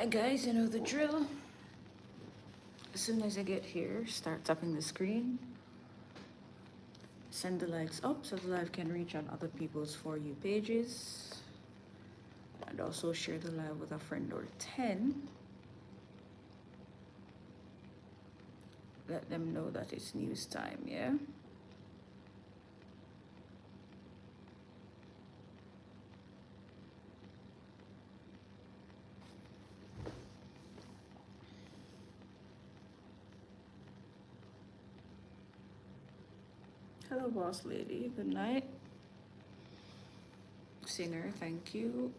Guys, you know the drill. As soon as I get here, start tapping the screen. Send the likes up so the live can reach on other people's For You pages. And also share the live with a friend or 10. Let them know that it's news time, yeah? Hello, boss lady. Good night. Singer, thank you.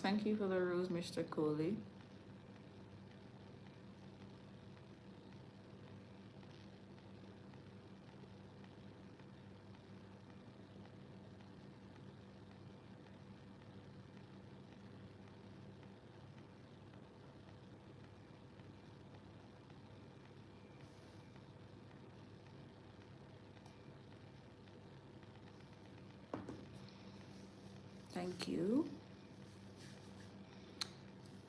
Thank you for the rose, Mr. Coley. Thank you.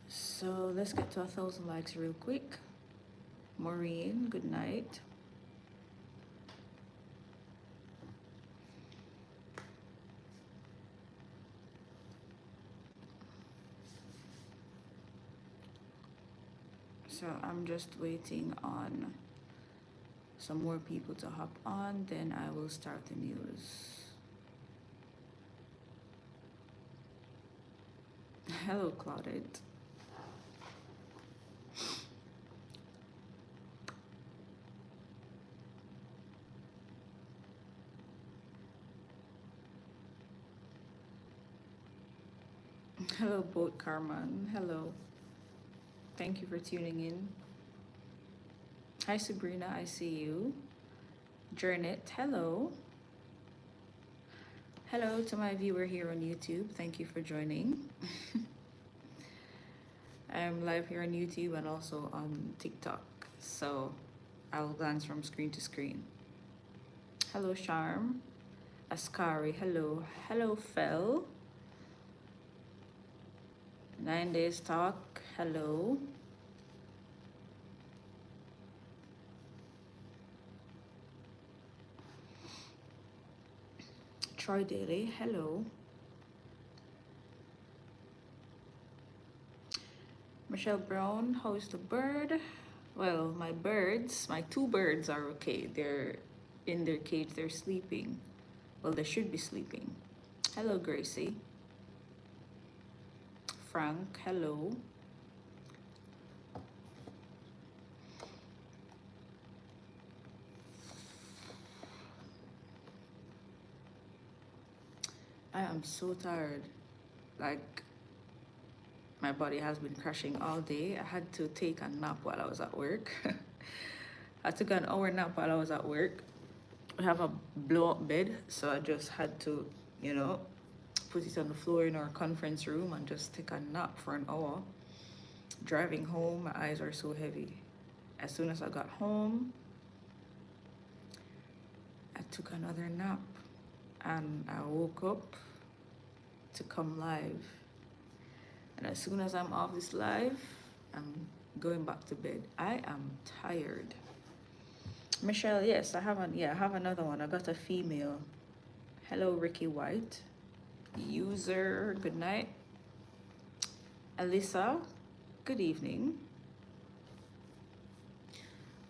So let's get to 1,000 likes real quick. Maureen, good night. So I'm just waiting on some more people to hop on, then I will start the news. Hello, Claudette. Hello, Boat Carmen. Hello. Thank you for tuning in. Hi, Sabrina. I see you. Jernet, hello. Hello to my viewer here on YouTube. Thank you for joining. I'm live here on YouTube and also on TikTok. So I will glance from screen to screen. Hello, Charm. Askari, hello. Hello, Fel. 9 Days Talk, hello. Troy Daly, hello. Michelle Brown, how is the bird? Well, my two birds are okay. They're in their cage, they're sleeping. Well, they should be sleeping. Hello, Gracie. Frank, hello. I am so tired. Like, my body has been crashing all day. I had to take a nap while I was at work. I took an hour nap while I was at work. We have a blow up bed, so I just had to, you know, put it on the floor in our conference room and just take a nap for an hour. Driving home, my eyes are so heavy. As soon as I got home, I took another nap and I woke up to come live. And as soon as I'm off this live, I'm going back to bed. I am tired. Michelle, yes, I have another one. I got a female. Hello, Ricky White. User, good night. Alyssa, good evening.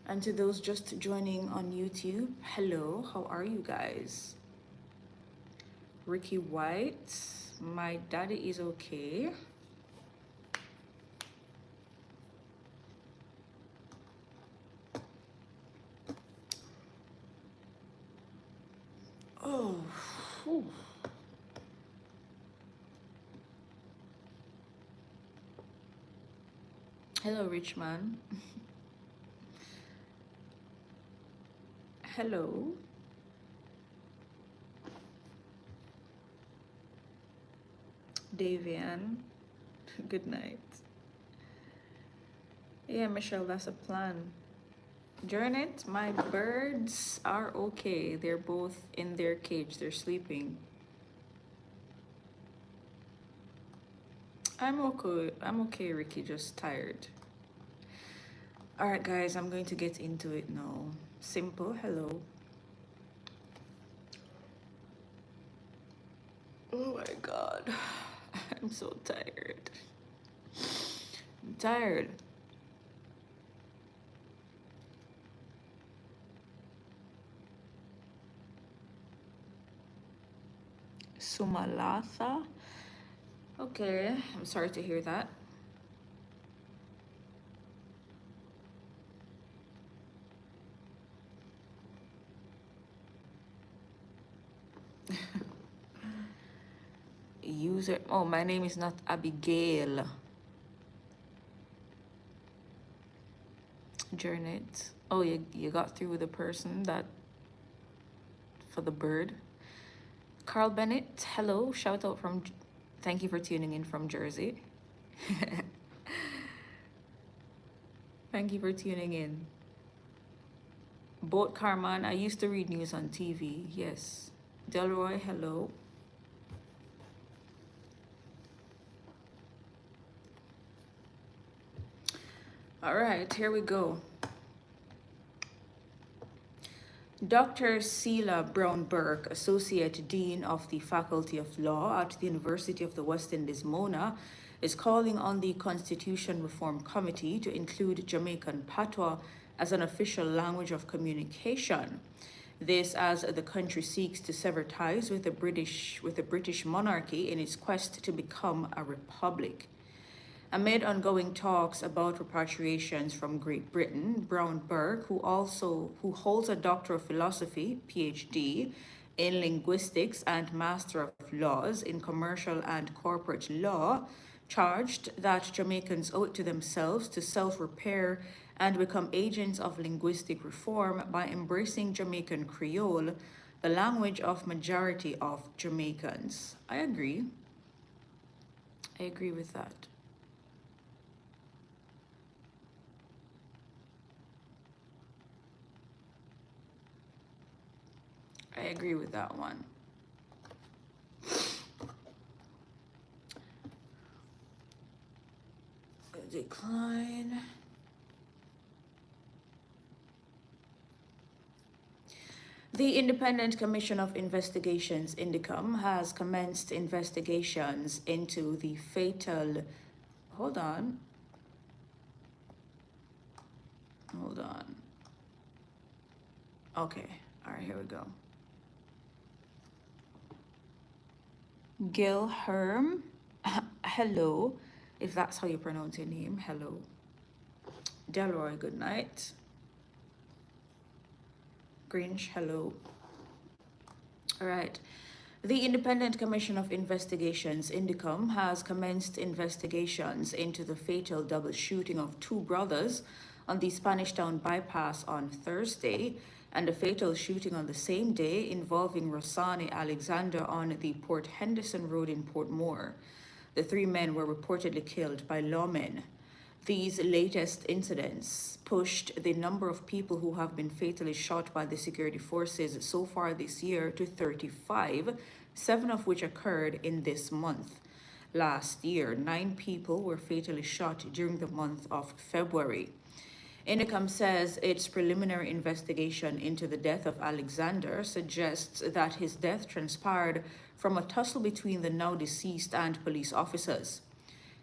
And to those just joining on YouTube, hello, how are you guys? Ricky White, my daddy is okay. Oh, whew. Hello, rich man. Hello. Davian, good night. Yeah, Michelle, that's a plan. Janet, my birds are okay. They're both in their cage. They're sleeping. I'm okay. I'm okay, Ricky. Just tired. All right, guys. I'm going to get into it now. Simple. Hello. Oh my God. I'm so tired. I'm tired. Sumalatha. Okay. I'm sorry to hear that. User. Oh, my name is not Abigail. Janet. Oh, you got through with the person that for the bird. Carl Bennett. Hello. Shout out from. Thank you for tuning in from Jersey. Thank you for tuning in. Boat Carman. I used to read news on TV. Yes. Delroy. Hello. All right. Here we go. Dr. Sela Brown Burke, Associate Dean of the Faculty of Law at the University of the West Indies, Mona, is calling on the Constitution Reform Committee to include Jamaican patois as an official language of communication. This as the country seeks to sever ties with the British monarchy in its quest to become a republic. Amid ongoing talks about repatriations from Great Britain, Brown Burke, who holds a Doctor of Philosophy, PhD, in linguistics and Master of Laws in commercial and corporate law, charged that Jamaicans owe it to themselves to self-repair and become agents of linguistic reform by embracing Jamaican Creole, the language of majority of Jamaicans. I agree. I agree with that. I agree with that one. Decline. The Independent Commission of Investigations, INDICOM, has commenced investigations into the fatal. Hold on. Hold on. Okay. All right, here we go. Gil Herm. Hello, if that's how you pronounce your name. Hello. Delroy, good night. Grinch, hello. All right. The Independent Commission of Investigations, INDICOM, has commenced investigations into the fatal double shooting of two brothers on the Spanish Town bypass on Thursday and a fatal shooting on the same day involving Rossani Alexander on the Port Henderson Road in Portmore. The three men were reportedly killed by lawmen. These latest incidents pushed the number of people who have been fatally shot by the security forces so far this year to 35, 7 of which occurred in this month. Last year, 9 people were fatally shot during the month of February. INICOM says its preliminary investigation into the death of Alexander suggests that his death transpired from a tussle between the now deceased and police officers.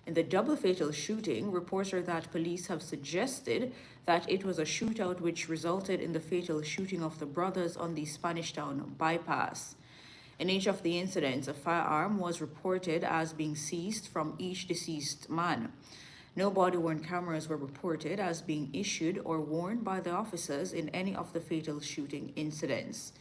In the double fatal shooting, reports are that police have suggested that it was a shootout which resulted in the fatal shooting of the brothers on the Spanish Town bypass. In each of the incidents, a firearm was reported as being seized from each deceased man. No body-worn cameras were reported as being issued or worn by the officers in any of the fatal shooting incidents.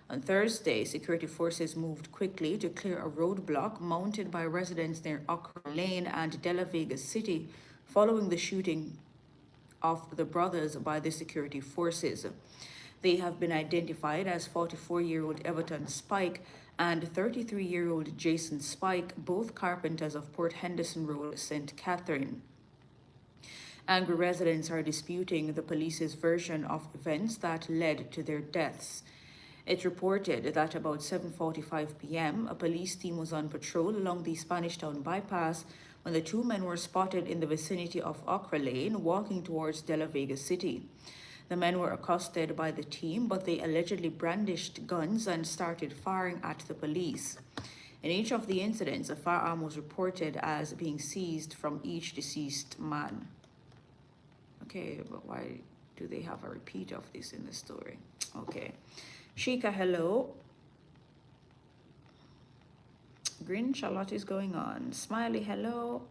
On Thursday, security forces moved quickly to clear a roadblock mounted by residents near Okra Lane and De La Vega City following the shooting of the brothers by the security forces. They have been identified as 44-year-old Everton Spike and 33-year-old Jason Spike, both carpenters of Port Henderson Road, St. Catherine. Angry residents are disputing the police's version of events that led to their deaths. It reported that about 7:45 p.m., a police team was on patrol along the Spanish Town bypass when the two men were spotted in the vicinity of Okra Lane walking towards De La Vega City. The men were accosted by the team, but they allegedly brandished guns and started firing at the police. In each of the incidents, a firearm was reported as being seized from each deceased man. Okay, but why do they have a repeat of this in the story? Okay. Shika, hello. Grinch, a lot is going on. Smiley, hello.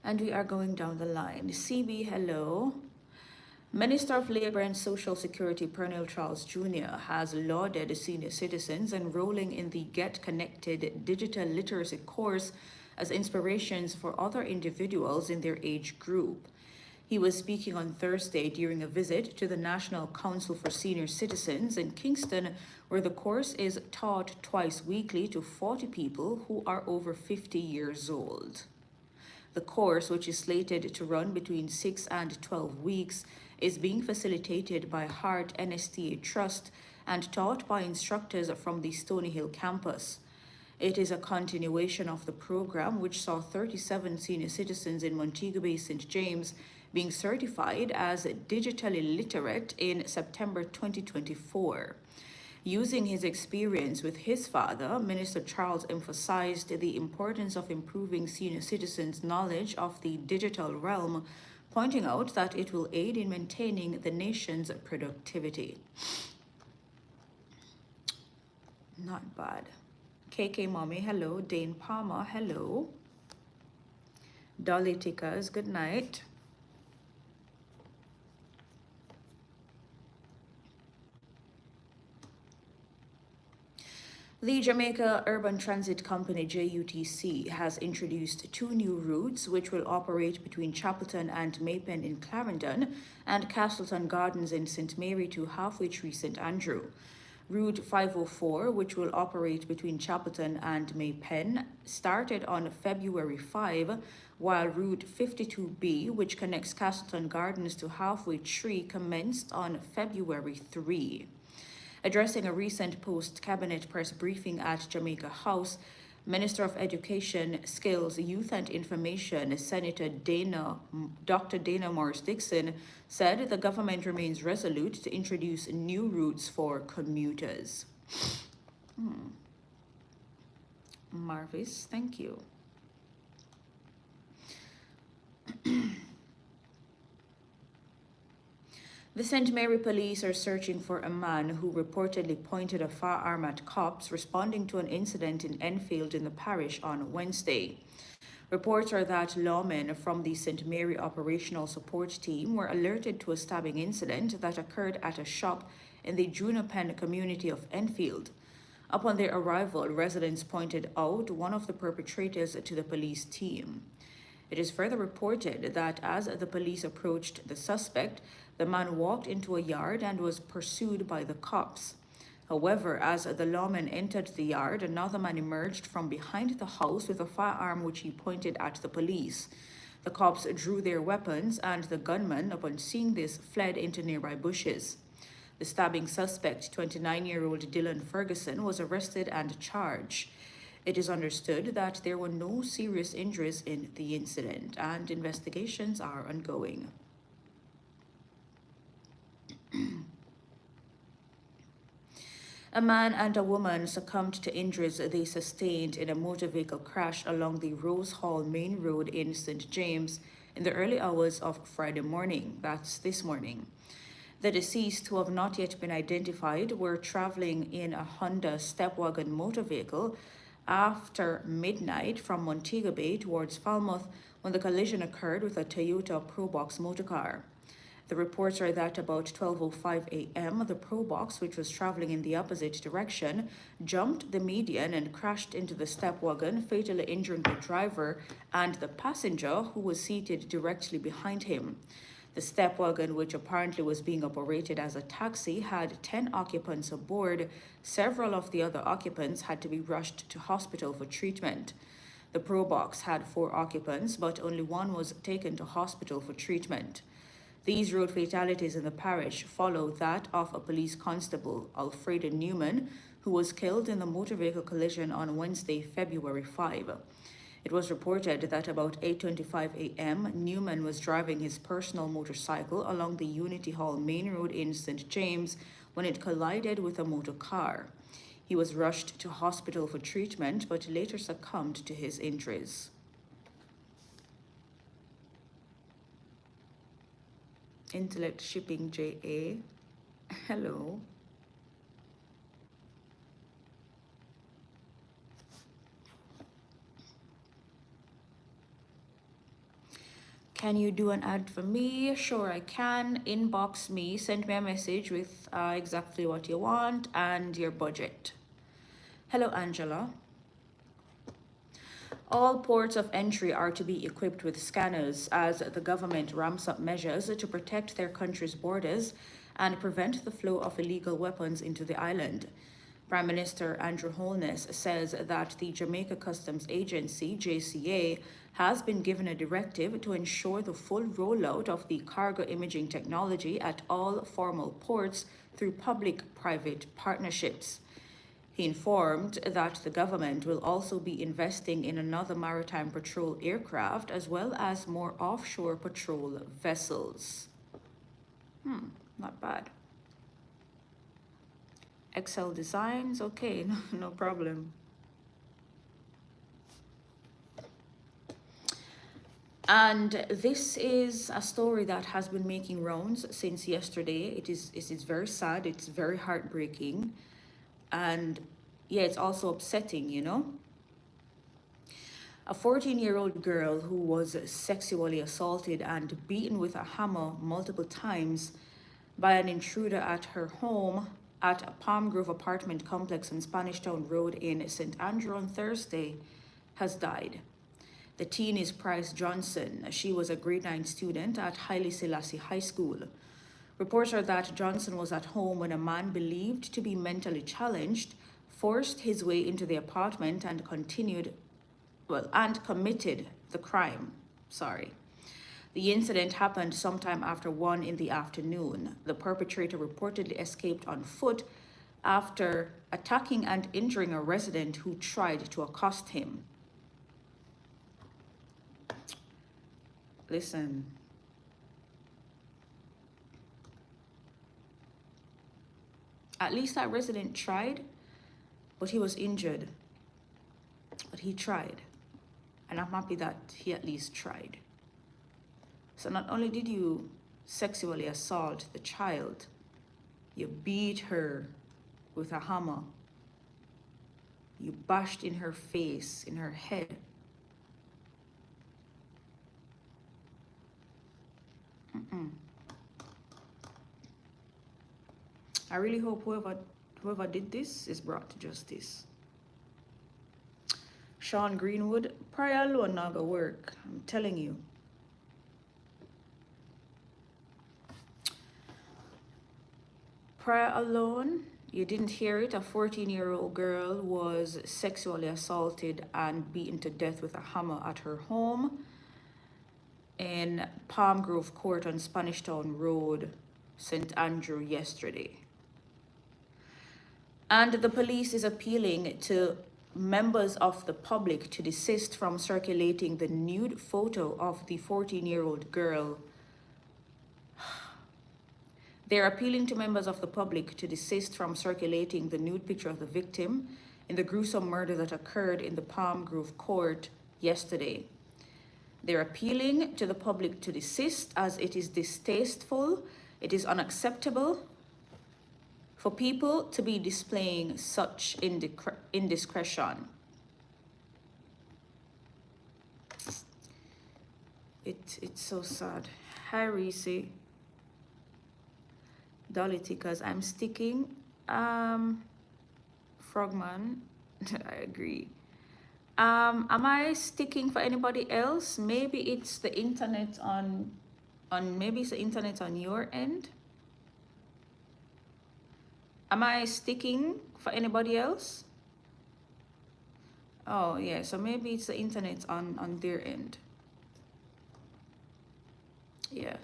And we are going down the line. CB, hello. Minister of Labour and Social Security Pernell Charles Jr. has lauded senior citizens enrolling in the Get Connected digital literacy course as inspirations for other individuals in their age group. He was speaking on Thursday during a visit to the National Council for Senior Citizens in Kingston, where the course is taught twice weekly to 40 people who are over 50 years old. The course, which is slated to run between 6 and 12 weeks, is being facilitated by Heart NSTA Trust and taught by instructors from the Stony Hill campus. It is a continuation of the program, which saw 37 senior citizens in Montego Bay, St. James, being certified as digitally literate in September 2024. Using his experience with his father, Minister Charles emphasized the importance of improving senior citizens' knowledge of the digital realm, pointing out that it will aid in maintaining the nation's productivity. Not bad. KK Mommy, hello. Dane Palmer, hello. Dolly Tickers, good night. The Jamaica Urban Transit Company, JUTC, has introduced 2 new routes which will operate between Chapelton and Maypen in Clarendon and Castleton Gardens in St. Mary to Halfway Tree, St. Andrew. Route 504, which will operate between Chapelton and Maypen, started on February 5, while Route 52B, which connects Castleton Gardens to Halfway Tree, commenced on February 3. Addressing a recent post-cabinet press briefing at Jamaica House, Minister of Education, Skills, Youth and Information, Senator Dr. Dana Morris-Dixon, said the government remains resolute to introduce new routes for commuters. Marvis, thank you. The St. Mary police are searching for a man who reportedly pointed a firearm at cops responding to an incident in Enfield in the parish on Wednesday. Reports are that lawmen from the St. Mary Operational Support Team were alerted to a stabbing incident that occurred at a shop in the Junipen community of Enfield. Upon their arrival, residents pointed out one of the perpetrators to the police team. It is further reported that as the police approached the suspect, the man walked into a yard and was pursued by the cops. However, as the lawman entered the yard, another man emerged from behind the house with a firearm which he pointed at the police. The cops drew their weapons and the gunman, upon seeing this, fled into nearby bushes. The stabbing suspect, 29-year-old Dylan Ferguson, was arrested and charged. It is understood that there were no serious injuries in the incident and investigations are ongoing. A man and a woman succumbed to injuries they sustained in a motor vehicle crash along the Rose Hall Main Road in St. James in the early hours of Friday morning. That's this morning. The deceased, who have not yet been identified, were traveling in a Honda step-wagon motor vehicle after midnight from Montego Bay towards Falmouth when the collision occurred with a Toyota Probox motorcar. The reports are that about 12:05 a.m., the Probox, which was traveling in the opposite direction, jumped the median and crashed into the step wagon, fatally injuring the driver and the passenger who was seated directly behind him. The step wagon, which apparently was being operated as a taxi, had 10 occupants aboard. Several of the other occupants had to be rushed to hospital for treatment. The Probox had 4 occupants, but only one was taken to hospital for treatment. These road fatalities in the parish follow that of a police constable, Alfreda Newman, who was killed in the motor vehicle collision on Wednesday, February 5. It was reported that about 8:25 a.m., Newman was driving his personal motorcycle along the Unity Hall Main Road in St. James when it collided with a motor car. He was rushed to hospital for treatment but later succumbed to his injuries. Intellect Shipping JA. Hello. Can you do an ad for me? Sure, I can. Inbox me, send me a message with exactly what you want and your budget. Hello, Angela. All ports of entry are to be equipped with scanners as the government ramps up measures to protect their country's borders and prevent the flow of illegal weapons into the island. Prime Minister Andrew Holness says that the Jamaica Customs Agency, JCA, has been given a directive to ensure the full rollout of the cargo imaging technology at all formal ports through public-private partnerships. He informed that the government will also be investing in another maritime patrol aircraft as well as more offshore patrol vessels. Not bad. Excel designs, okay, no problem. And this is a story that has been making rounds since yesterday. It is very sad, it's very heartbreaking, and yeah, it's also upsetting, you know. A 14-year-old girl who was sexually assaulted and beaten with a hammer multiple times by an intruder at her home at a Palm Grove apartment complex on Spanish Town Road in St. Andrew on Thursday has died. The teen is Price Johnson. She was a grade 9 student at Haile Selassie High School. Reports are that Johnson was at home when a man believed to be mentally challenged forced his way into the apartment and committed the crime. The incident happened sometime after 1 in the afternoon. The perpetrator reportedly escaped on foot after attacking and injuring a resident who tried to accost him. Listen. At least that resident tried, but he was injured. But he tried. And I'm happy that he at least tried. So not only did you sexually assault the child, you beat her with a hammer. You bashed in her face, in her head. I really hope whoever did this is brought to justice. Sean Greenwood, prayer alone not gonna work. I'm telling you. Prayer alone, you didn't hear it. A 14-year-old girl was sexually assaulted and beaten to death with a hammer at her home in Palm Grove Court on Spanish Town Road, St. Andrew, yesterday. And the police is appealing to members of the public to desist from circulating the nude photo of the 14-year-old girl. They're appealing to members of the public to desist from circulating the nude picture of the victim in the gruesome murder that occurred in the Palm Grove Court yesterday. They're appealing to the public to desist as it is distasteful, it is unacceptable for people to be displaying such indiscretion. It's so sad. Hi, Reese. Dolly Tickers, I'm sticking. Frogman, I agree. Am I sticking for anybody else? Maybe it's the internet on On maybe it's the internet on your end. Am I sticking for anybody else? Oh yeah, so maybe it's the internet on their end. Yeah.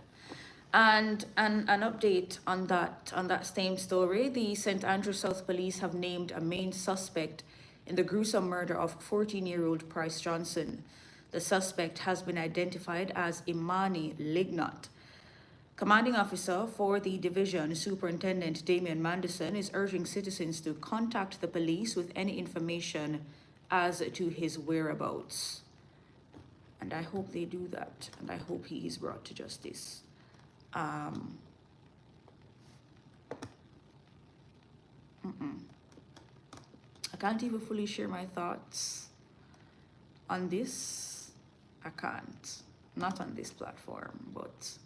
And an update on that same story, the St. Andrew South Police have named a main suspect in the gruesome murder of 14-year-old Price Johnson. The suspect has been identified as Imani Lignot. Commanding officer for the division, Superintendent Damian Manderson, is urging citizens to contact the police with any information as to his whereabouts. And I hope they do that, and I hope he is brought to justice. I can't even fully share my thoughts on this. I can't. Not on this platform, but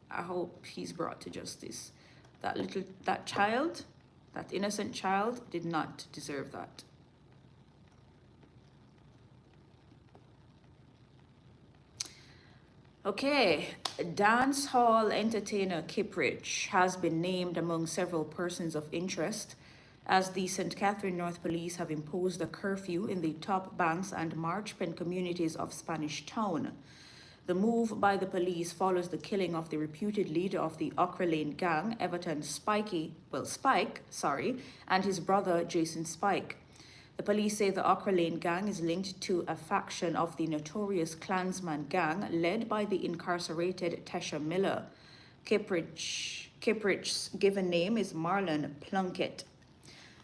I hope he's brought to justice. That child, that innocent child, did not deserve that. Okay, dance hall entertainer Kiprich has been named among several persons of interest as the St. Catherine North Police have imposed a curfew in the Top Banks and Marchpen communities of Spanish Town. The move by the police follows the killing of the reputed leader of the Ocra Lane gang, Everton Spike, and his brother Jason Spike. The police say the Ocra Lane gang is linked to a faction of the notorious Klansman gang led by the incarcerated Tesha Miller. Kiprich's given name is Marlon Plunkett.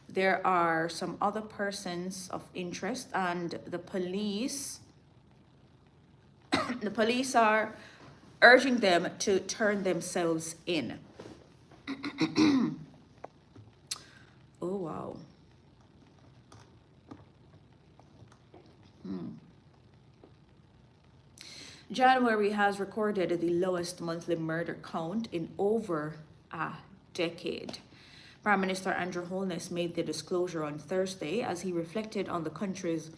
There are some other persons of interest, and the police are urging them to turn themselves in. Oh, wow. January has recorded the lowest monthly murder count in over a decade. Prime Minister Andrew Holness made the disclosure on Thursday as he reflected on the country's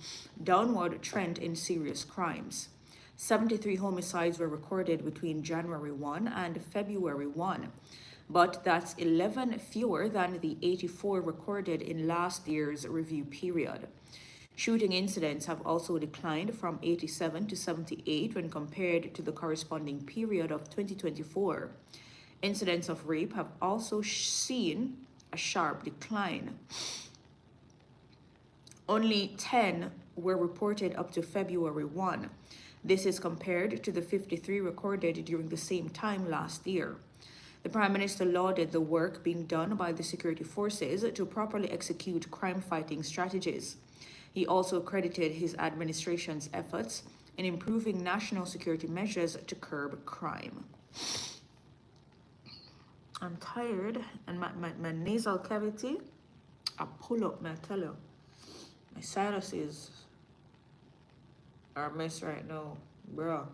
downward trend in serious crimes. 73 homicides were recorded between January 1 and February 1, but that's 11 fewer than the 84 recorded in last year's review period. Shooting incidents have also declined from 87 to 78 when compared to the corresponding period of 2024. Incidents of rape have also seen a sharp decline. Only 10 were reported up to February 1. This is compared to the 53 recorded during the same time last year. The Prime Minister lauded the work being done by the security forces to properly execute crime-fighting strategies. He also credited his administration's efforts in improving national security measures to curb crime. I'm tired, and my nasal cavity, I pull up, man, I tell you. My sinuses are a mess right now, bro.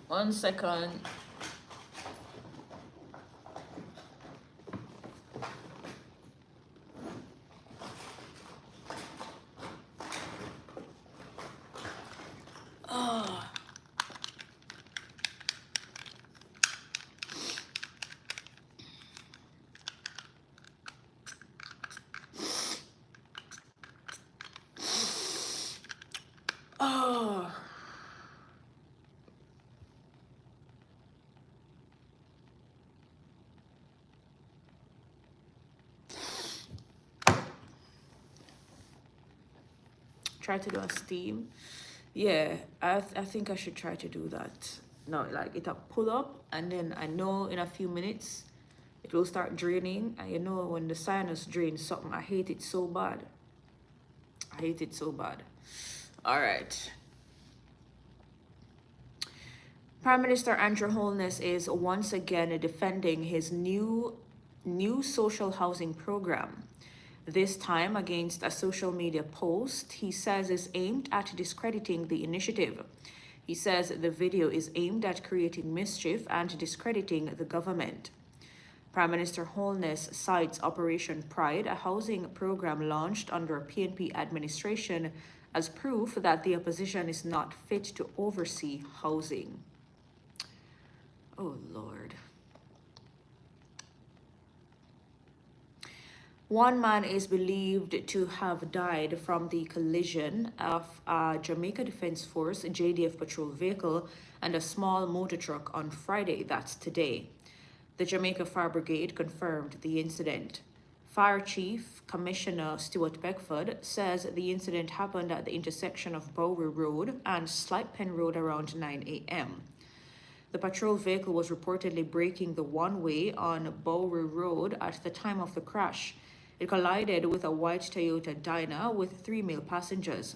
One second. Try to do a steam. Yeah, I think I should try to do that. No, like it'll pull up, and then I know in a few minutes it will start draining. And you know when the sinus drains something, I hate it so bad. I hate it so bad. All right. Prime Minister Andrew Holness is once again defending his new social housing program. This time against a social media post he says is aimed at discrediting the initiative. He says the video is aimed at creating mischief and discrediting the government. Prime Minister Holness cites Operation Pride, a housing program launched under a PNP administration, as proof that the opposition is not fit to oversee housing. Oh, Lord. One man is believed to have died from the collision of a Jamaica Defense Force JDF patrol vehicle and a small motor truck on Friday, that's today. The Jamaica Fire Brigade confirmed the incident. Fire Chief Commissioner Stuart Beckford says the incident happened at the intersection of Bowery Road and Slight Pen Road around 9 a.m. The patrol vehicle was reportedly braking the one-way on Bowery Road at the time of the crash. It collided with a white Toyota Dyna with 3 male passengers.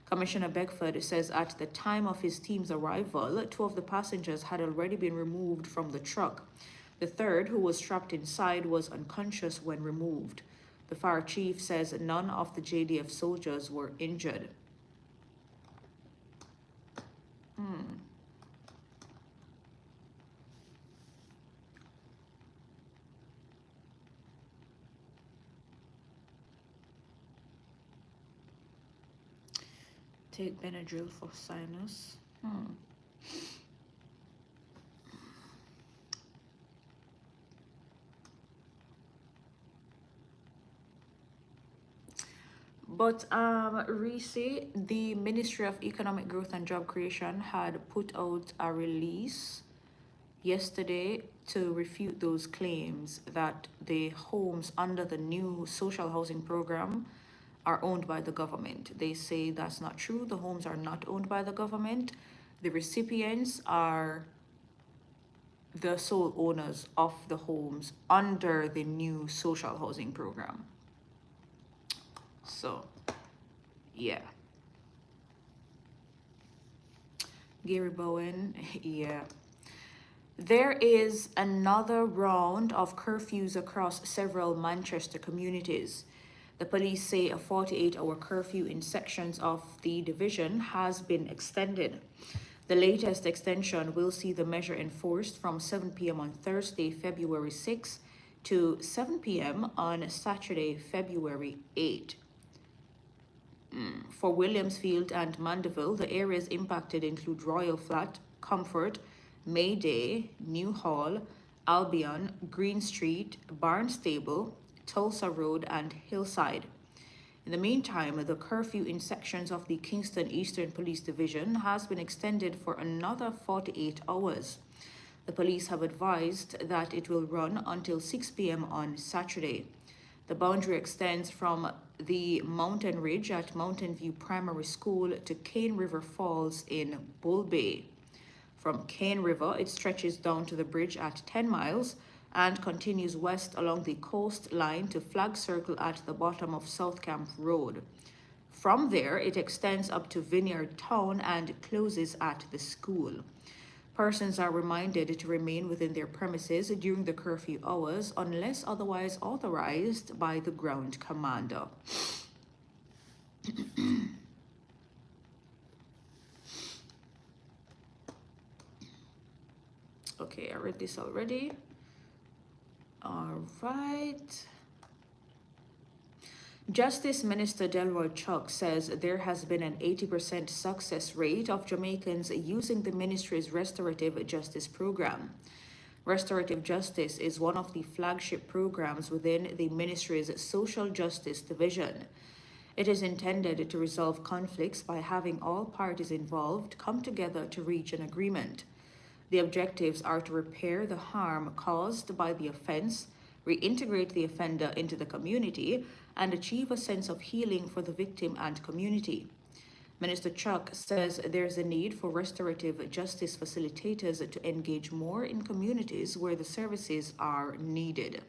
Commissioner Beckford says at the time of his team's arrival, 2 of the passengers had already been removed from the truck. The third, who was trapped inside, was unconscious when removed. The fire chief says none of the JDF soldiers were injured. Take Benadryl for sinus. But Reese, the Ministry of Economic Growth and Job Creation had put out a release yesterday to refute those claims that the homes under the new social housing program are owned by the government. They say that's not true. The homes are not owned by the government. The recipients are the sole owners of the homes under the new social housing program. So, yeah. Gary Bowen, yeah. There is another round of curfews across several Manchester communities. The police say a 48-hour curfew in sections of the division has been extended. The latest extension will see the measure enforced from 7 p.m. on Thursday, February 6 to 7 p.m. on Saturday, February 8. For Williamsfield and Mandeville, the areas impacted include Royal Flat, Comfort, Mayday, New Hall, Albion, Green Street, Barnstable, Tulsa Road, and Hillside. In the meantime, the curfew in sections of the Kingston Eastern Police Division has been extended for another 48 hours. The police have advised that it will run until 6 p.m. on Saturday. The boundary extends from the Mountain Ridge at Mountain View Primary School to Cane River Falls in Bull Bay. From Cane River, it stretches down to the bridge at 10 miles and continues west along the coastline to Flag Circle at the bottom of South Camp Road. From there, it extends up to Vineyard Town and closes at the school. Persons are reminded to remain within their premises during the curfew hours unless otherwise authorized by the ground commander. Okay, I read this already. All right. Justice Minister Delroy Chuck says there has been an 80% success rate of Jamaicans using the ministry's Restorative Justice program. Restorative Justice is one of the flagship programs within the ministry's Social Justice Division. It is intended to resolve conflicts by having all parties involved come together to reach an agreement. The objectives are to repair the harm caused by the offense, reintegrate the offender into the community, and achieve a sense of healing for the victim and community. Minister Chuck says there's a need for restorative justice facilitators to engage more in communities where the services are needed.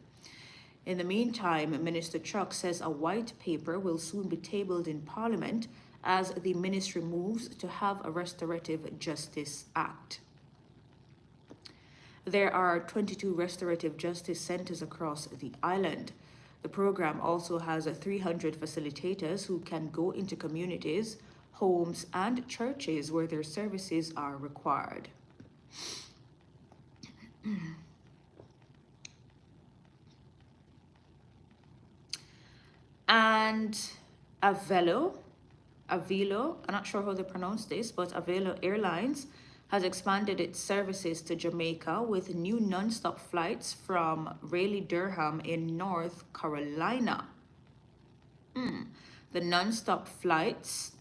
In the meantime, Minister Chuck says a white paper will soon be tabled in Parliament as the ministry moves to have a Restorative Justice Act. There are 22 restorative justice centers across the island. The program also has 300 facilitators who can go into communities, homes, and churches where their services are required. And Avelo, I'm not sure how they pronounce this, but Avelo Airlines has expanded its services to Jamaica with new non-stop flights from Raleigh-Durham in North Carolina. The non-stop flights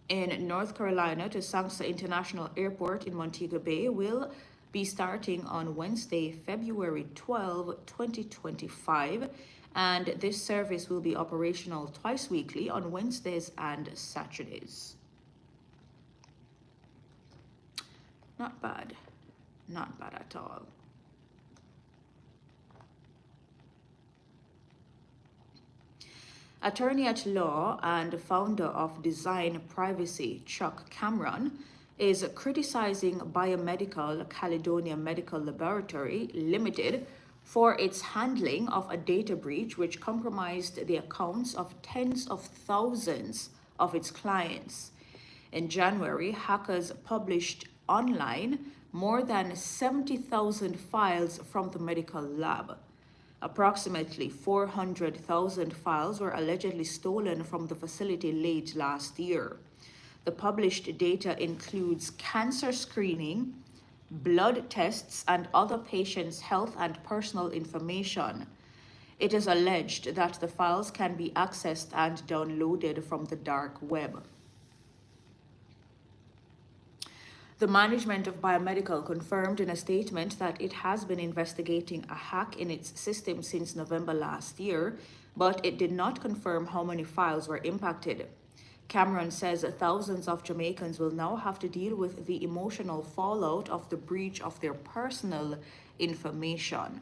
in North Carolina to Sangsa International Airport in Montego Bay will be starting on Wednesday, February 12, 2025, and this service will be operational twice weekly on Wednesdays and Saturdays. Not bad. Not bad at all. Attorney at law and founder of Design Privacy, Chuck Cameron, is criticizing Biomedical Caledonia Medical Laboratory Limited for its handling of a data breach which compromised the accounts of tens of thousands of its clients. In January, hackers published online more than 70,000 files from the medical lab. Approximately 400,000 files were allegedly stolen from the facility late last year. The published data includes cancer screening, blood tests, and other patients' health and personal information. It is alleged that the files can be accessed and downloaded from the dark web. The management of Biomedical confirmed in a statement that it has been investigating a hack in its system since November last year, but it did not confirm how many files were impacted. Cameron says thousands of Jamaicans will now have to deal with the emotional fallout of the breach of their personal information.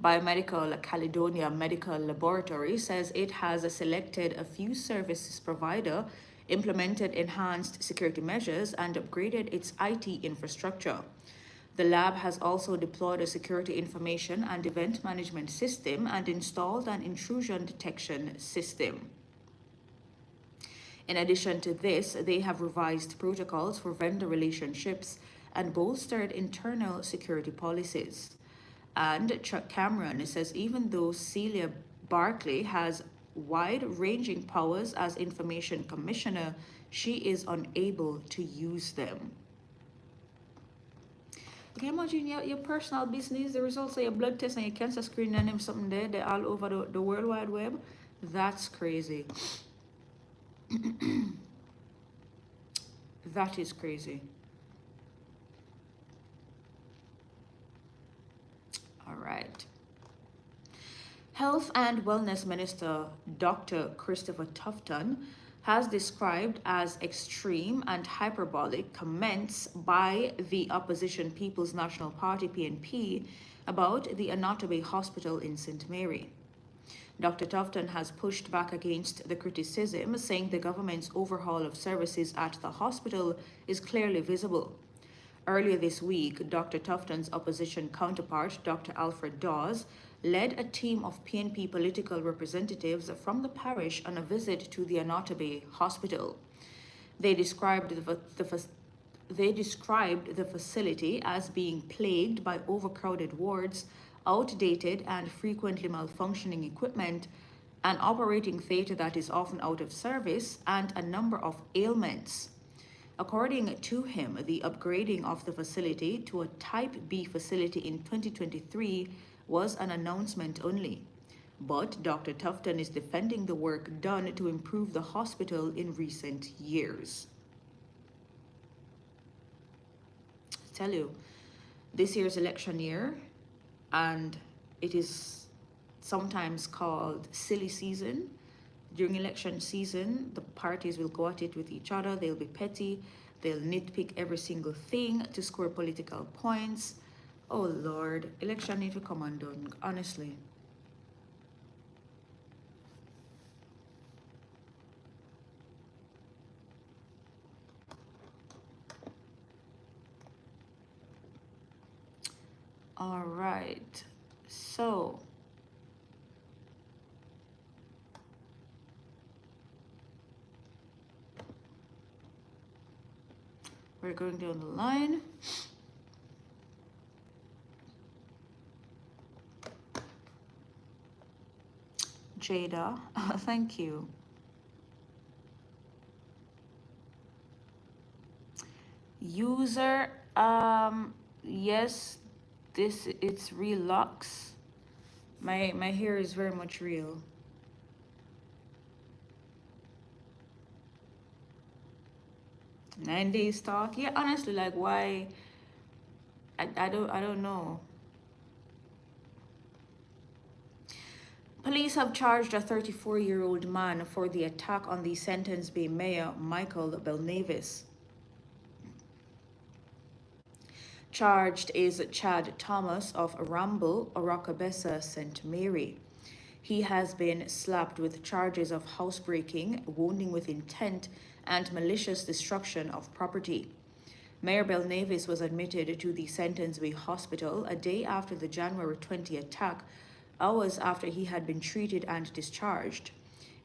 Biomedical Caledonia Medical Laboratory says it has selected a few services provider, implemented enhanced security measures, and upgraded its IT infrastructure. The lab has also deployed a security information and event management system and installed an intrusion detection system. In addition to this, they have revised protocols for vendor relationships and bolstered internal security policies. And Chuck Cameron says even though Celia Barkley has wide-ranging powers as information commissioner, she is unable to use them. Can you imagine your personal business, the results of your blood test and your cancer screening and them something there, they're all over the World Wide Web? That's crazy. That is crazy. All right. Health and Wellness Minister Dr. Christopher Tufton has described as extreme and hyperbolic comments by the opposition People's National Party PNP about the Anotabe Hospital in St. Mary. Dr. Tufton has pushed back against the criticism, saying the government's overhaul of services at the hospital is clearly visible. Earlier this week, Dr. Tufton's opposition counterpart, Dr. Alfred Dawes, led a team of PNP political representatives from the parish on a visit to the Anotabe Hospital. They described the facility as being plagued by overcrowded wards, outdated and frequently malfunctioning equipment, an operating theatre that is often out of service, and a number of ailments. According to him, the upgrading of the facility to a Type B facility in 2023 was an announcement only. But Dr. Tufton is defending the work done to improve the hospital in recent years. I tell you, this year's election year, and it is sometimes called silly season. During election season, the parties will go at it with each other. They'll be petty. They'll nitpick every single thing to score political points. Oh Lord, election need to come undone, honestly. All right, so we're going down the line. Jada. Thank you. User, yes, it's real locks. My hair is very much real. 9 days talk. Yeah, honestly, like why? I don't know. Police have charged a 34-year-old man for the attack on the Sentence Bay Mayor Michael Belnavis. Charged is Chad Thomas of Ramble, Orocabessa, St. Mary. He has been slapped with charges of housebreaking, wounding with intent, and malicious destruction of property. Mayor Belnavis was admitted to the Sentence Bay Hospital a day after the January 20 attack, hours after he had been treated and discharged.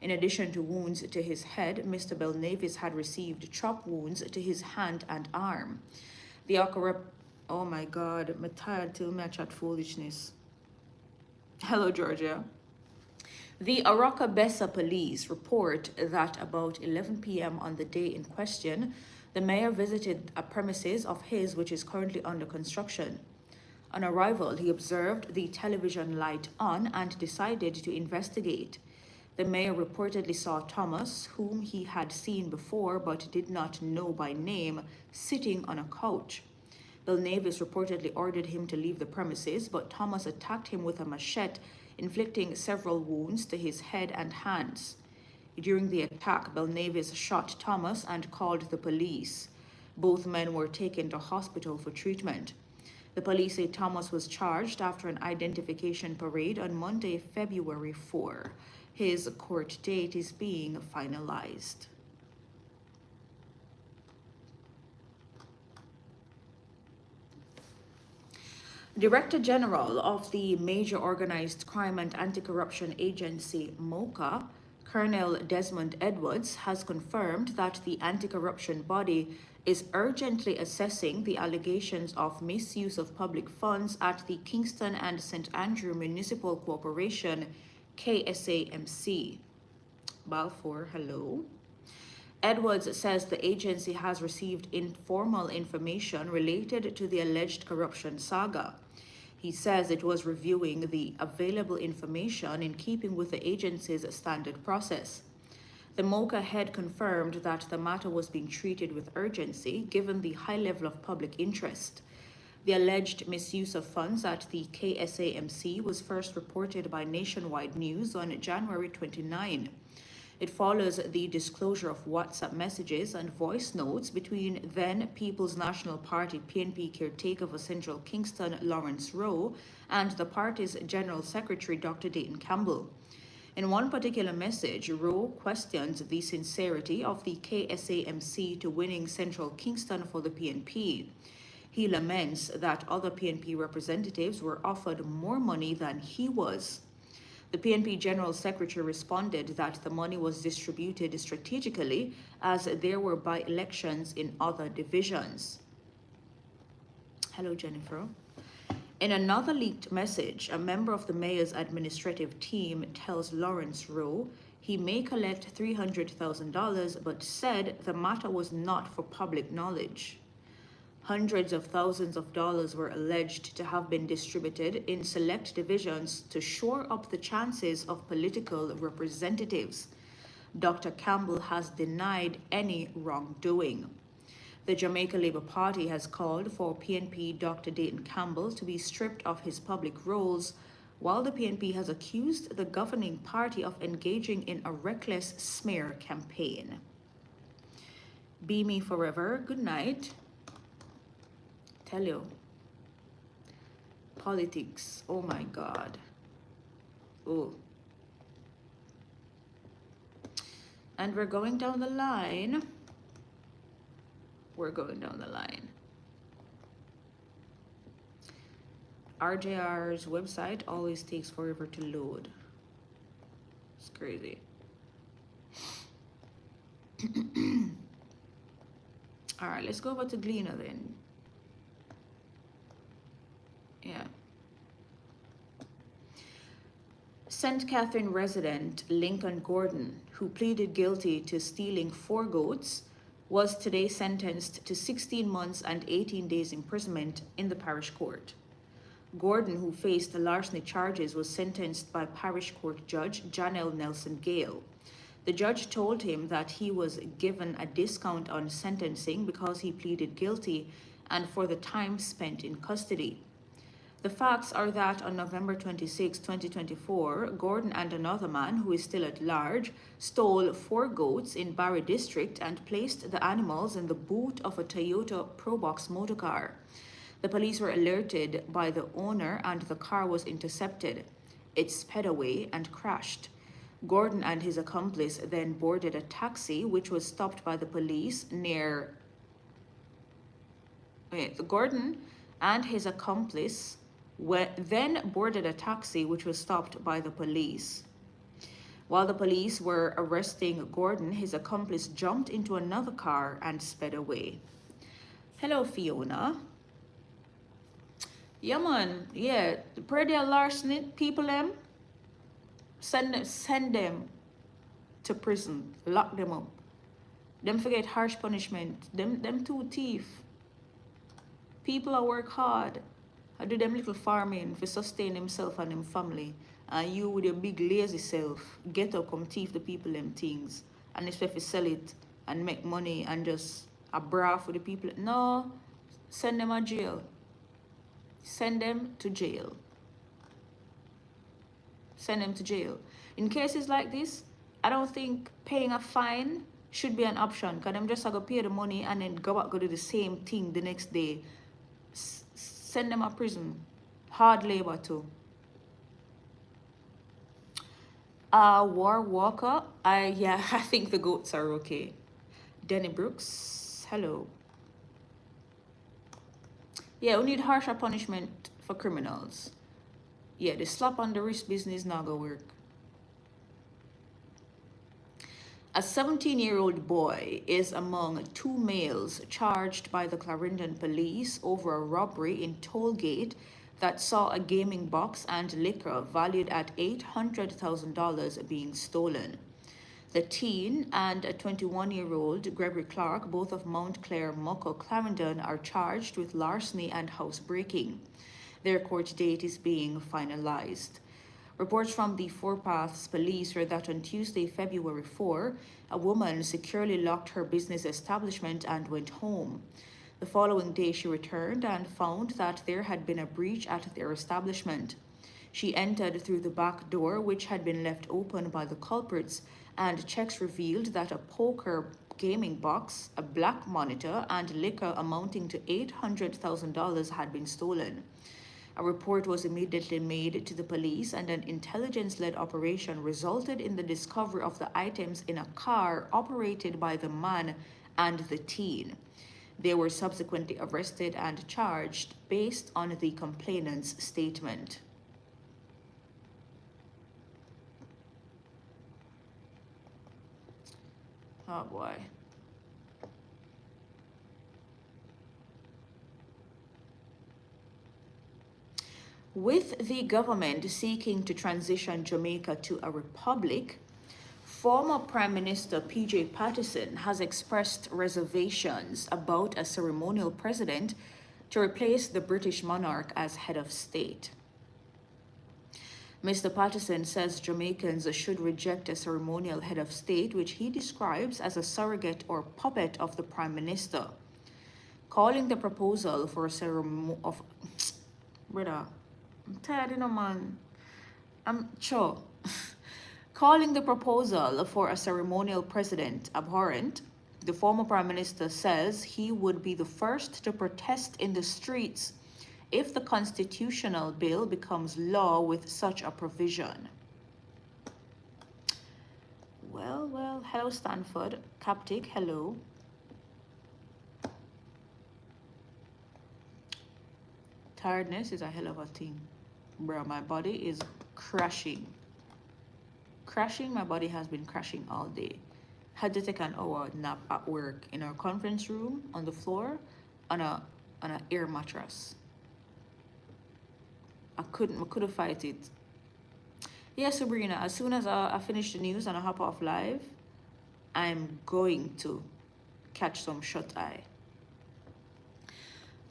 In addition to wounds to his head, Mr. Belnavis had received chop wounds to his hand and arm. The oh my God, I'm tired till me chat foolishness. Hello, Georgia. The Orocabessa police report that about 11 p.m. on the day in question, the mayor visited a premises of his which is currently under construction. On arrival, he observed the television light on and decided to investigate. The mayor reportedly saw Thomas, whom he had seen before but did not know by name, sitting on a couch. Belnavis reportedly ordered him to leave the premises, but Thomas attacked him with a machete, inflicting several wounds to his head and hands. During the attack, Belnavis shot Thomas and called the police. Both men were taken to hospital for treatment. The police say Thomas was charged after an identification parade on Monday, February 4. His court date is being finalized. Director General of the Major Organized Crime and Anti-Corruption Agency, MOCA, Colonel Desmond Edwards, has confirmed that the anti-corruption body is urgently assessing the allegations of misuse of public funds at the Kingston and St. Andrew Municipal Corporation, KSAMC. Balfour, hello. Edwards says the agency has received informal information related to the alleged corruption saga. He says it was reviewing the available information in keeping with the agency's standard process. The MOCA head confirmed that the matter was being treated with urgency given the high level of public interest. The alleged misuse of funds at the KSAMC was first reported by Nationwide News on January 29. It follows the disclosure of WhatsApp messages and voice notes between then People's National Party PNP caretaker for Central Kingston, Lawrence Rowe, and the party's General Secretary, Dr. Dayton Campbell. In one particular message, Rowe questions the sincerity of the KSAMC to winning Central Kingston for the PNP. He laments that other PNP representatives were offered more money than he was. The PNP General Secretary responded that the money was distributed strategically as there were by-elections in other divisions. Hello, Jennifer. In another leaked message, a member of the mayor's administrative team tells Lawrence Rowe he may collect $300,000 but said the matter was not for public knowledge. Hundreds of thousands of dollars were alleged to have been distributed in select divisions to shore up the chances of political representatives. Dr. Campbell has denied any wrongdoing. The Jamaica Labour Party has called for PNP Dr. Dayton Campbell to be stripped of his public roles, while the PNP has accused the governing party of engaging in a reckless smear campaign. Be me forever. Good night. Tell you. Politics. Oh my God. Oh. And we're going down the line. We're going down the line. RJR's website always takes forever to load. It's crazy. All right, let's go over to Gleaner then. Yeah. St. Catherine resident Lincoln Gordon, who pleaded guilty to stealing 4 goats, was today sentenced to 16 months and 18 days imprisonment in the parish court. Gordon, who faced the larceny charges, was sentenced by parish court judge Janelle Nelson Gale. The judge told him that he was given a discount on sentencing because he pleaded guilty and for the time spent in custody. The facts are that on November 26, 2024, Gordon and another man, who is still at large, stole 4 goats in Barry District and placed the animals in the boot of a Toyota Probox motorcar. The police were alerted by the owner and the car was intercepted. It sped away and crashed. Gordon and his accomplice then boarded a taxi which was stopped by the police near... Gordon and his accomplice then boarded a taxi which was stopped by the police. While the police were arresting Gordon, his accomplice jumped into another car and sped away. Hello, Fiona. Yeah, man. Yeah, pretty larceny people them. Send them to prison. Lock them up. Them forget harsh punishment. Them too thief. People are work hard. I do them little farming for sustain himself and them family. And you with your big lazy self get up come thief the people them things. And expect to sell it and make money and just a bra for the people. No, send them to jail. Send them to jail. Send them to jail. In cases like this, I don't think paying a fine should be an option, because I'm just going to pay the money and then go do the same thing the next day. Send them to prison. Hard labor too. War Walker, yeah, I think the goats are okay. Denny Brooks, hello. Yeah, we need harsher punishment for criminals. Yeah, the slap on the wrist business not gonna work. A 17-year-old boy is among 2 males charged by the Clarendon police over a robbery in Tollgate that saw a gaming box and liquor valued at $800,000 being stolen. The teen and a 21-year-old Gregory Clark, both of Mount Clare, Mucko, Clarendon, are charged with larceny and housebreaking. Their court date is being finalized. Reports from the Four Paths police were that on Tuesday, February 4, a woman securely locked her business establishment and went home. The following day, she returned and found that there had been a breach at their establishment. She entered through the back door, which had been left open by the culprits, and checks revealed that a poker gaming box, a black monitor, and liquor amounting to $800,000 had been stolen. A report was immediately made to the police, and an intelligence-led operation resulted in the discovery of the items in a car operated by the man and the teen. They were subsequently arrested and charged based on the complainant's statement. Oh boy. With the government seeking to transition Jamaica to a republic, former Prime Minister P.J. Patterson has expressed reservations about a ceremonial president to replace the British monarch as head of state. Mr. Patterson says Jamaicans should reject a ceremonial head of state, which he describes as a surrogate or puppet of the Prime Minister. Calling the proposal for a ceremony of... Brother, I'm tired, you know, man. I'm sure. Calling the proposal for a ceremonial president abhorrent, the former Prime Minister says he would be the first to protest in the streets if the constitutional bill becomes law with such a provision. Well, hello Stanford. Captic, hello. Tiredness is a hell of a thing. Bro, my body is crashing. My body has been crashing all day. Had to take an hour nap at work in our conference room on the floor on a air mattress. I couldn't fight it. Yeah, Sabrina, as soon as I finish the news and I hop off live, I'm going to catch some shut eye.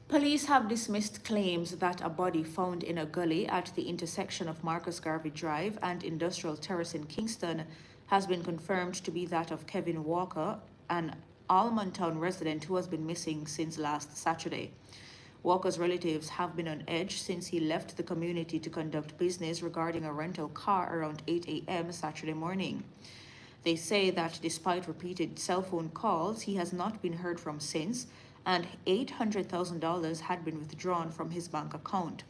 Police have dismissed claims that a body found in a gully at the intersection of Marcus Garvey Drive and Industrial Terrace in Kingston has been confirmed to be that of Kevin Walker, an Almontown resident who has been missing since last Saturday. Walker's relatives have been on edge since he left the community to conduct business regarding a rental car around 8 a.m. Saturday morning. They say that despite repeated cell phone calls, he has not been heard from since, and $800,000 had been withdrawn from his bank account.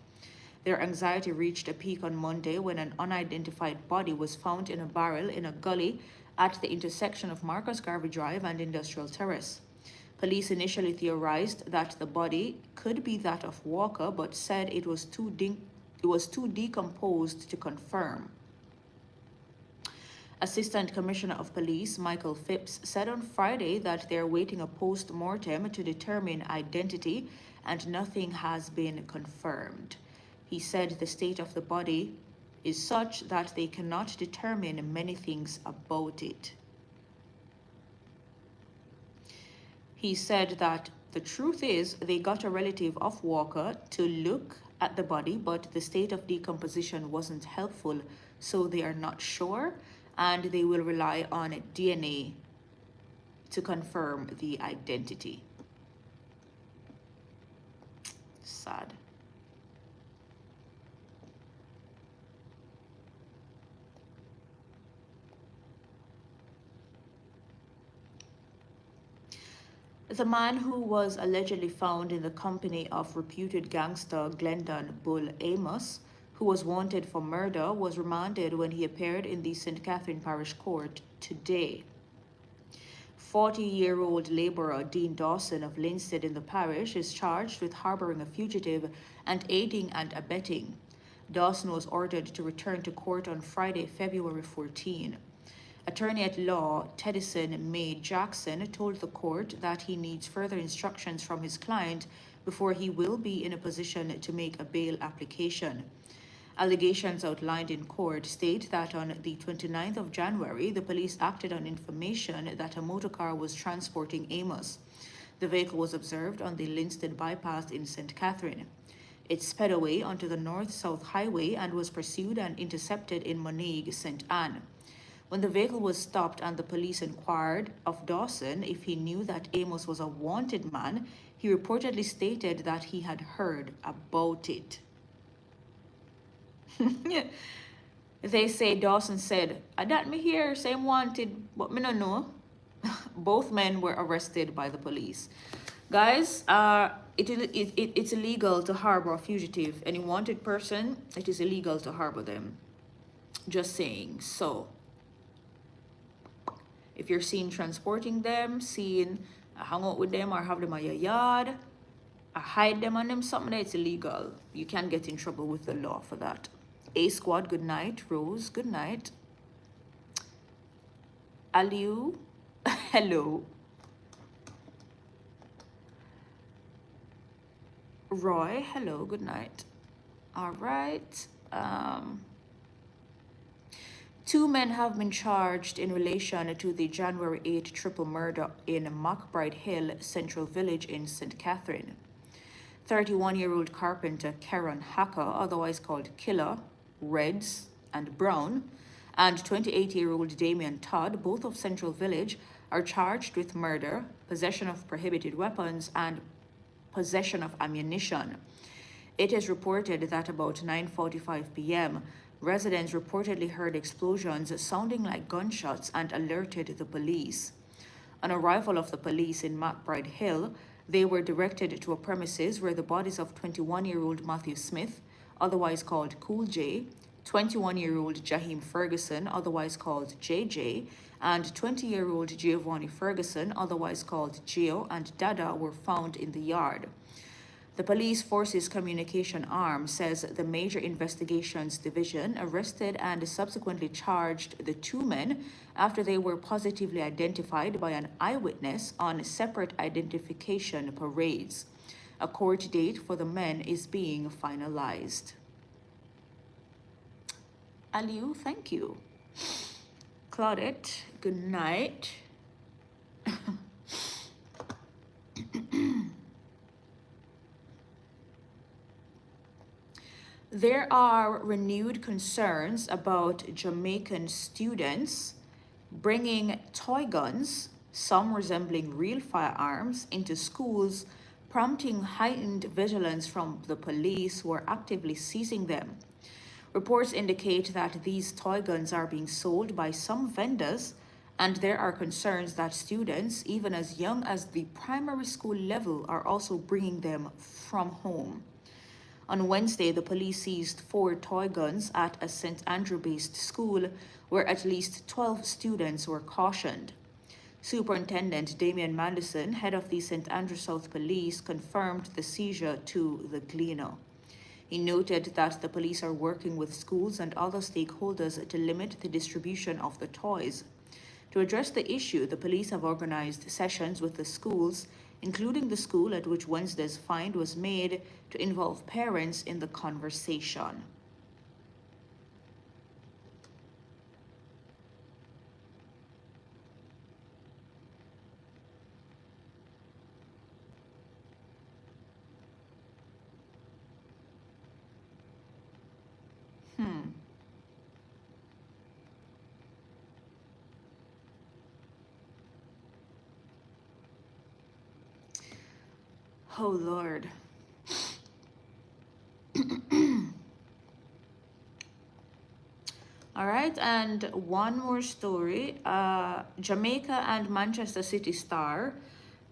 Their anxiety reached a peak on Monday when an unidentified body was found in a barrel in a gully at the intersection of Marcus Garvey Drive and Industrial Terrace. Police initially theorized that the body could be that of Walker, but said it was too decomposed to confirm. Assistant Commissioner of Police Michael Phipps said on Friday that they are waiting a post-mortem to determine identity and nothing has been confirmed. He said the state of the body is such that they cannot determine many things about it. He said that the truth is they got a relative of Walker to look at the body, but the state of decomposition wasn't helpful, so they are not sure, and they will rely on DNA to confirm the identity. Sad. The man who was allegedly found in the company of reputed gangster Glendon Bull Amos, who was wanted for murder, was remanded when he appeared in the St. Catherine Parish Court today. 40-year-old laborer Dean Dawson of Linstead in the parish is charged with harboring a fugitive and aiding and abetting. Dawson was ordered to return to court on Friday, February 14. Attorney at law Teddyson May Jackson told the court that he needs further instructions from his client before he will be in a position to make a bail application. Allegations outlined in court state that on the 29th of January, the police acted on information that a motorcar was transporting Amos. The vehicle was observed on the Linstead bypass in St. Catherine. It sped away onto the north-south highway and was pursued and intercepted in Monague, St. Anne. When the vehicle was stopped and the police inquired of Dawson if he knew that Amos was a wanted man, he reportedly stated that he had heard about it. They say Dawson said, "I dat me hear, same wanted, but me no know." Both men were arrested by the police. Guys, it's illegal to harbor a fugitive. Any wanted person, it is illegal to harbor them. Just saying. So, if you're seen transporting them, seen hang out with them or have them at your yard, or hide them on them, something that's illegal, you can get in trouble with the law for that. A Squad, good night. Rose, good night. Aliu, hello. Roy, hello, good night. All right. Two men have been charged in relation to the January 8 triple murder in McBride Hill, Central Village in St. Catherine. 31-year-old carpenter Karen Hacker, otherwise called Killer, Reds, and Brown, and 28-year-old Damian Todd, both of Central Village, are charged with murder, possession of prohibited weapons, and possession of ammunition. It is reported that about 9:45 p.m., residents reportedly heard explosions sounding like gunshots and alerted the police. On arrival of the police in McBride Hill, they were directed to a premises where the bodies of 21-year-old Matthew Smith, otherwise called Cool J, 21-year-old Jaheim Ferguson, otherwise called JJ, and 20-year-old Giovanni Ferguson, otherwise called Gio, and Dada were found in the yard. The police force's communication arm says the Major Investigations Division arrested and subsequently charged the two men after they were positively identified by an eyewitness on separate identification parades. A court date for the men is being finalized. Aliu, thank you. Claudette, good night. There are renewed concerns about Jamaican students bringing toy guns, some resembling real firearms, into schools, prompting heightened vigilance from the police who are actively seizing them. Reports indicate that these toy guns are being sold by some vendors, and there are concerns that students, even as young as the primary school level, are also bringing them from home. On Wednesday, the police seized 4 toy guns at a St. Andrew-based school where at least 12 students were cautioned. Superintendent Damian Mandison, head of the St. Andrew South Police, confirmed the seizure to the Gleaner. He noted that the police are working with schools and other stakeholders to limit the distribution of the toys. To address the issue, the police have organized sessions with the schools, including the school at which Wednesday's find was made, to involve parents in the conversation. Oh, Lord. All right, and one more story. Jamaica and Manchester City star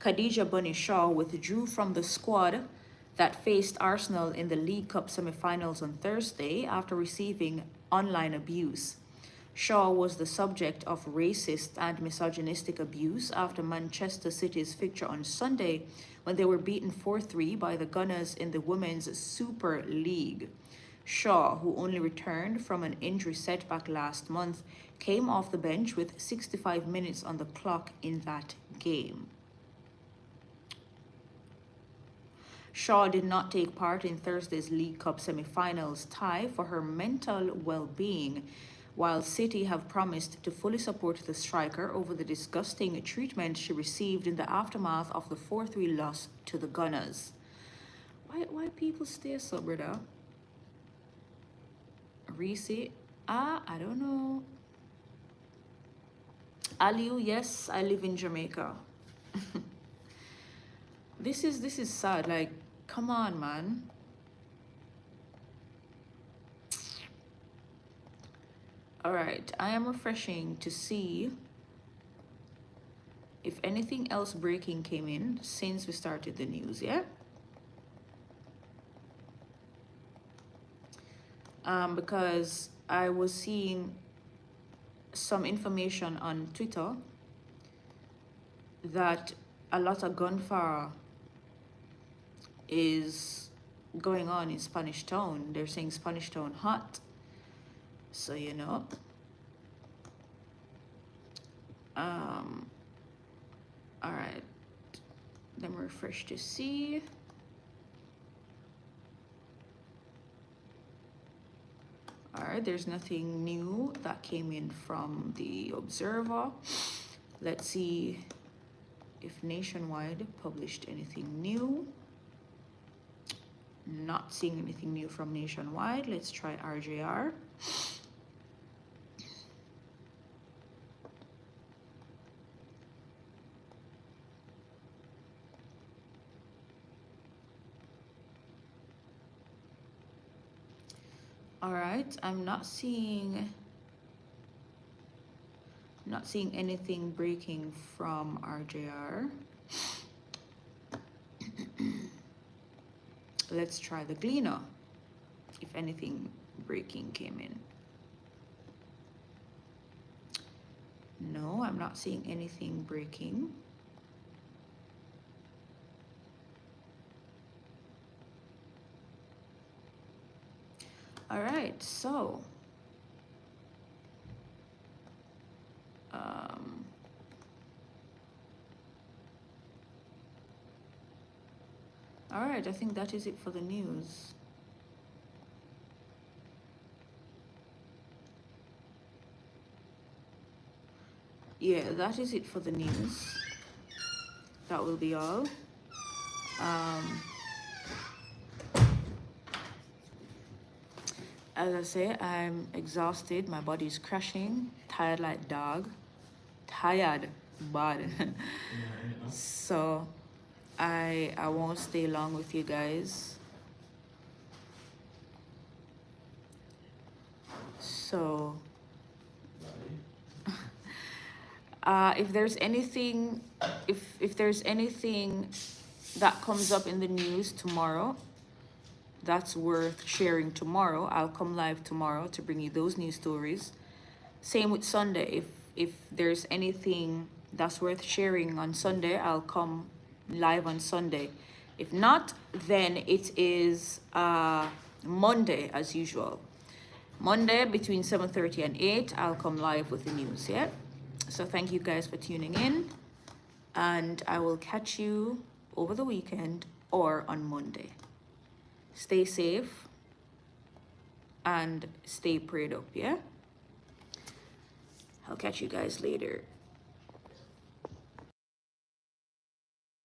Khadija Bunny Shaw withdrew from the squad that faced Arsenal in the League Cup semi-finals on Thursday after receiving online abuse. Shaw was the subject of racist and misogynistic abuse after Manchester City's fixture on Sunday when they were beaten 4-3 by the Gunners in the Women's Super League. Shaw, who only returned from an injury setback last month, came off the bench with 65 minutes on the clock in that game. Shaw did not take part in Thursday's League Cup semi-finals tie for her mental well-being, while City have promised to fully support the striker over the disgusting treatment she received in the aftermath of the 4-3 loss to the Gunners. Why people stay so, brother? Reese, I don't know. Aliu, yes, I live in Jamaica. This is sad. Like, come on, man. All right, I am refreshing to see if anything else breaking came in since we started the news, yeah? Because I was seeing some information on Twitter that a lot of gunfire is going on in Spanish Town. They're saying Spanish Town hot. So, you know. All right. Let me refresh to see. All right, there's nothing new that came in from the Observer. Let's see if Nationwide published anything new. Not seeing anything new from Nationwide. Let's try RJR. All right, I'm not seeing anything breaking from RJR. Let's try the Gleaner, if anything breaking came in. No, I'm not seeing anything breaking. All right, so all right, I think that is it for the news. yeah, that is it for the news. That will be all. As I say, I'm exhausted. My body is crashing, tired like dog. Tired, bad. So I won't stay long with you guys. So if there's anything, if there's anything that comes up in the news tomorrow that's worth sharing tomorrow, I'll come live tomorrow to bring you those news stories. Same with Sunday. If there's anything that's worth sharing on Sunday, I'll come live on Sunday. If not, then it is Monday as usual. Monday between 7:30 and 8, I'll come live with the news, yeah? So thank you guys for tuning in, and I will catch you over the weekend or on Monday. Stay safe and stay prayed up, yeah? I'll catch you guys later.